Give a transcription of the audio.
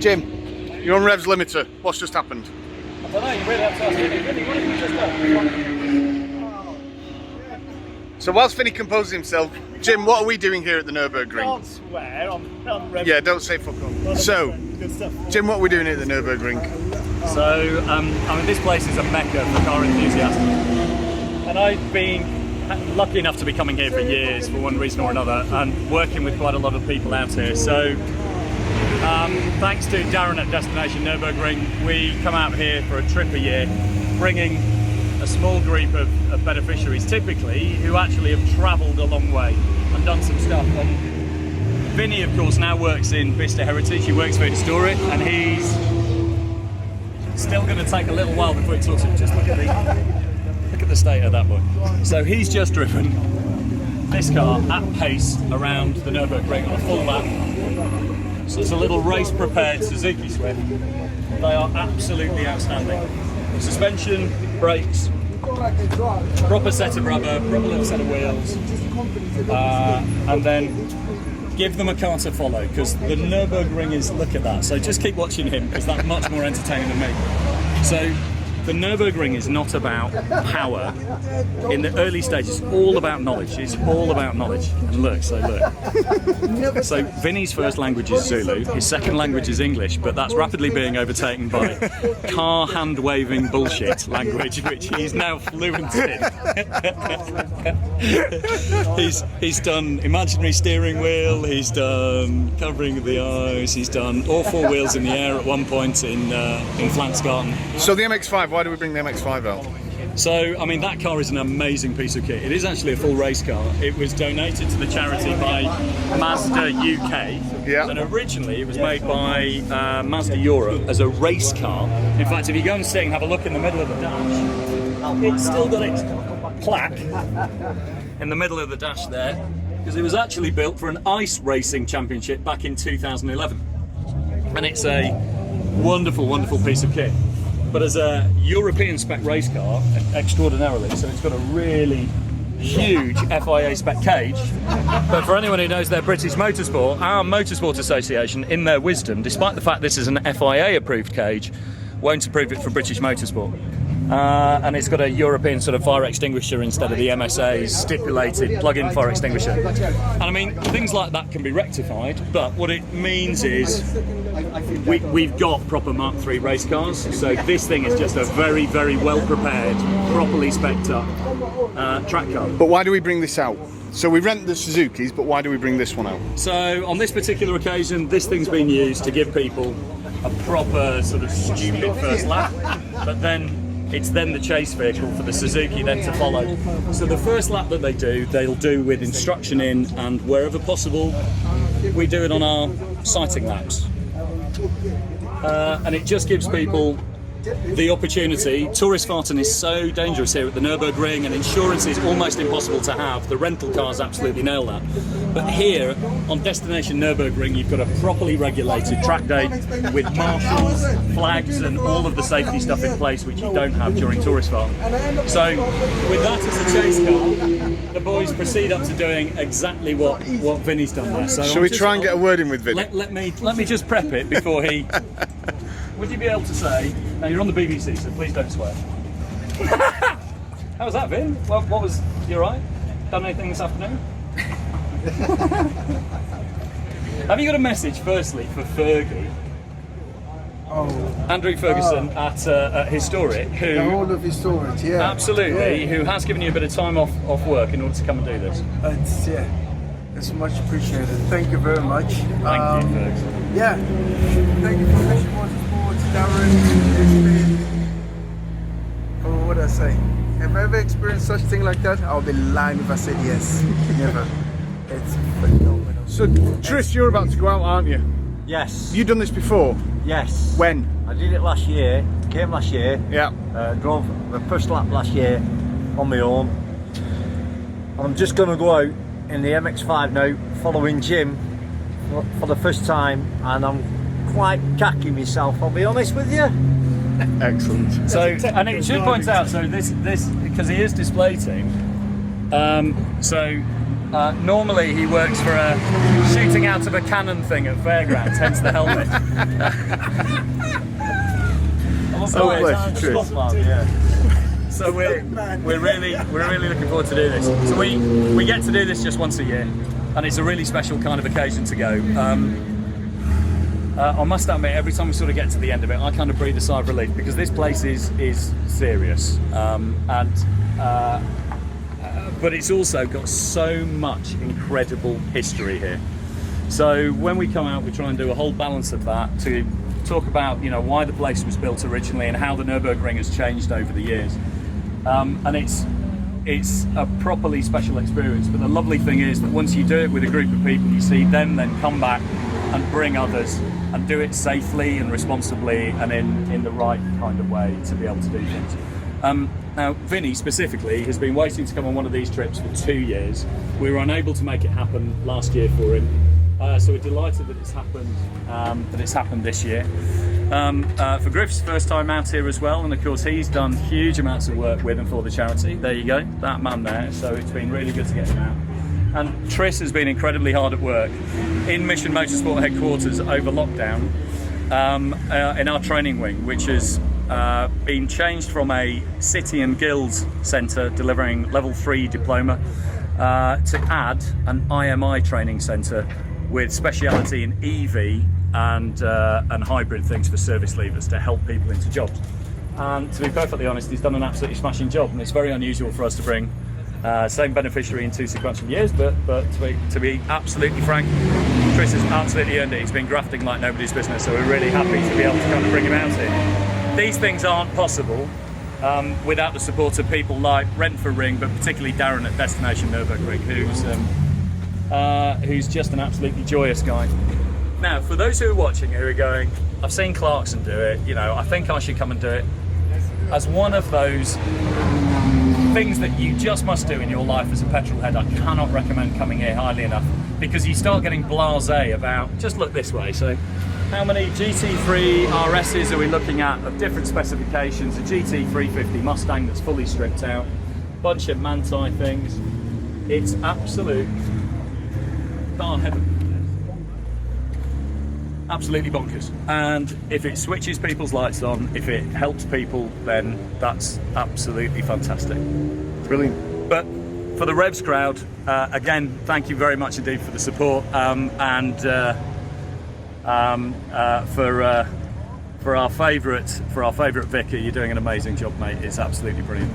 Jim, you're on Rev's limiter. What's just happened? I don't know, you really have to ask Vinny. Vinny, what have you just done? So whilst Vinny composes himself, Jim, what are we doing here at the Nürburgring? Can't swear on Rev. Yeah, don't say fuck off. So, Good stuff. Jim, what are we doing here at the Nürburgring? So, I mean, this place is a mecca for car enthusiasts. And I've been lucky enough to be coming here for years, for one reason or another, and working with quite a lot of people out here. So, thanks to Darren at Destination Nürburgring, we come out here for a trip a year, bringing a small group of beneficiaries, typically, who actually have travelled a long way and done some stuff. And Vinny, of course, now works in Vista Heritage. He works for Historic, and he's still going to take a little while before he talks. Just look at the state of that boy. So he's just driven this car at pace around the Nürburgring on a full lap. So it's a little race-prepared Suzuki Swift. They are absolutely outstanding. Suspension, brakes, proper set of rubber, proper little set of wheels, and then give them a car to follow, because the Nürburgring is, look at that. So just keep watching him, because that's much more entertaining than me. So the Nürburgring is not about power. In the early stages, it's all about knowledge. It's all about knowledge. And look. So Vinny's first language is Zulu, his second language is English, but that's rapidly being overtaken by car hand-waving bullshit language, which he's now fluent in. He's done imaginary steering wheel, he's done covering the eyes, he's done all four wheels in the air at one point in Flansgarten. So the MX-5, why do we bring the MX-5 out? So, I mean, that car is an amazing piece of kit. It is actually a full race car. It was donated to the charity by Mazda UK. Yeah. And originally it was made by Mazda Europe as a race car. In fact, if you go and sit and have a look in the middle of the dash, it's still got its plaque in the middle of the dash there, because it was actually built for an ice racing championship back in 2011. And it's a wonderful, wonderful piece of kit. But as a European spec race car, extraordinarily, so it's got a really huge FIA spec cage. But for anyone who knows their British Motorsport, our Motorsport Association, in their wisdom, despite the fact this is an FIA approved cage, won't approve it for British Motorsport. And it's got a European sort of fire extinguisher instead of the MSA's stipulated plug-in fire extinguisher. And I mean, things like that can be rectified, but what it means is we've got proper Mark III race cars, so this thing is just a very, very well prepared, properly spec'd up track car. But why do we bring this out? So we rent the Suzukis, but why do we bring this one out? So on this particular occasion, this thing's been used to give people a proper sort of stupid first lap, but then it's then the chase vehicle for the Suzuki then to follow. So the first lap that they'll do with instruction in, and wherever possible, we do it on our sighting laps. And it just gives people the opportunity. Touristfahrten is so dangerous here at the Nürburgring, and insurance is almost impossible to have. The rental cars absolutely nail that. But here, on Destination Nürburgring, you've got a properly regulated track day with marshals, flags, and all of the safety stuff in place, which you don't have during Touristfahrten. So, with that as a chase car, the boys proceed up to doing exactly what Vinny's done there. So Shall we try and get a word in with Vinny? Let me just prep it before he... Would you be able to say, now you're on the BBC, so please don't swear. How was that, Vin? What was, you alright? Done anything this afternoon? Have you got a message, firstly, for Fergie? Oh. Andrew Ferguson at Historic, who... The whole of Historic, yeah. Absolutely, yeah. who has given you a bit of time off work in order to come and do this. It's much appreciated. Thank you very much. Thank you, Ferguson. Yeah, thank you for Vinni Motorsport, Darren. Oh, what did I say? Have I ever experienced such thing like that? I'll be lying if I said yes. Never. It's phenomenal. So, Tris, you're about to go out, aren't you? Yes. You done this before? Yes. When? I did it last year. Came last year. Yeah. Drove the first lap last year on my own. I'm just going to go out in the MX-5 now, following Jim for the first time, and I'm quite cocky myself, I'll be honest with you. Excellent. So, and it should point out, so this because he is display team. So Normally he works for a shooting out of a cannon thing at fairgrounds, hence the helmet. So we're really looking forward to do this. So we get to do this just once a year, and it's a really special kind of occasion to go. I must admit, every time we sort of get to the end of it, I kind of breathe a sigh of relief, because this place is serious, but it's also got so much incredible history here. So when we come out, we try and do a whole balance of that to talk about, you know, why the place was built originally and how the Nürburgring has changed over the years. And it's a properly special experience. But the lovely thing is that once you do it with a group of people, you see them then come back and bring others and do it safely and responsibly and in the right kind of way to be able to do things. Now, Vinny specifically has been waiting to come on one of these trips for 2 years. We were unable to make it happen last year for him, so we're delighted that it's happened this year. For Griff's first time out here as well, and of course he's done huge amounts of work with and for the charity. There you go, that man there. So it's been really good to get him out. And Tris has been incredibly hard at work in Mission Motorsport headquarters over lockdown in our training wing, which has been changed from a city and guilds centre delivering level 3 diploma to add an IMI training centre with speciality in EV and hybrid things for service leavers to help people into jobs. And to be perfectly honest, he's done an absolutely smashing job, and it's very unusual for us to bring same beneficiary in 2 sequential years, but to be absolutely frank, Chris has absolutely earned it. He's been grafting like nobody's business, so we're really happy to be able to kind of bring him out here. These things aren't possible without the support of people like Ring, but particularly Darren at Destination Nürburgring, who's just an absolutely joyous guy. Now, for those who are watching who are going, I've seen Clarkson do it, you know, I think I should come and do it. As one of those things that you just must do in your life as a petrol head, I cannot recommend coming here highly enough, because you start getting blasé about, just look this way. So how many GT3 RSs are we looking at of different specifications? A GT350 Mustang that's fully stripped out, bunch of Manti things. It's absolute darn heaven. Absolutely bonkers. And if it switches people's lights on, if it helps people, then that's absolutely fantastic. Brilliant. But for the Revs crowd, again, thank you very much indeed for the support, and for our favourite Vicar, you're doing an amazing job, mate. It's absolutely brilliant.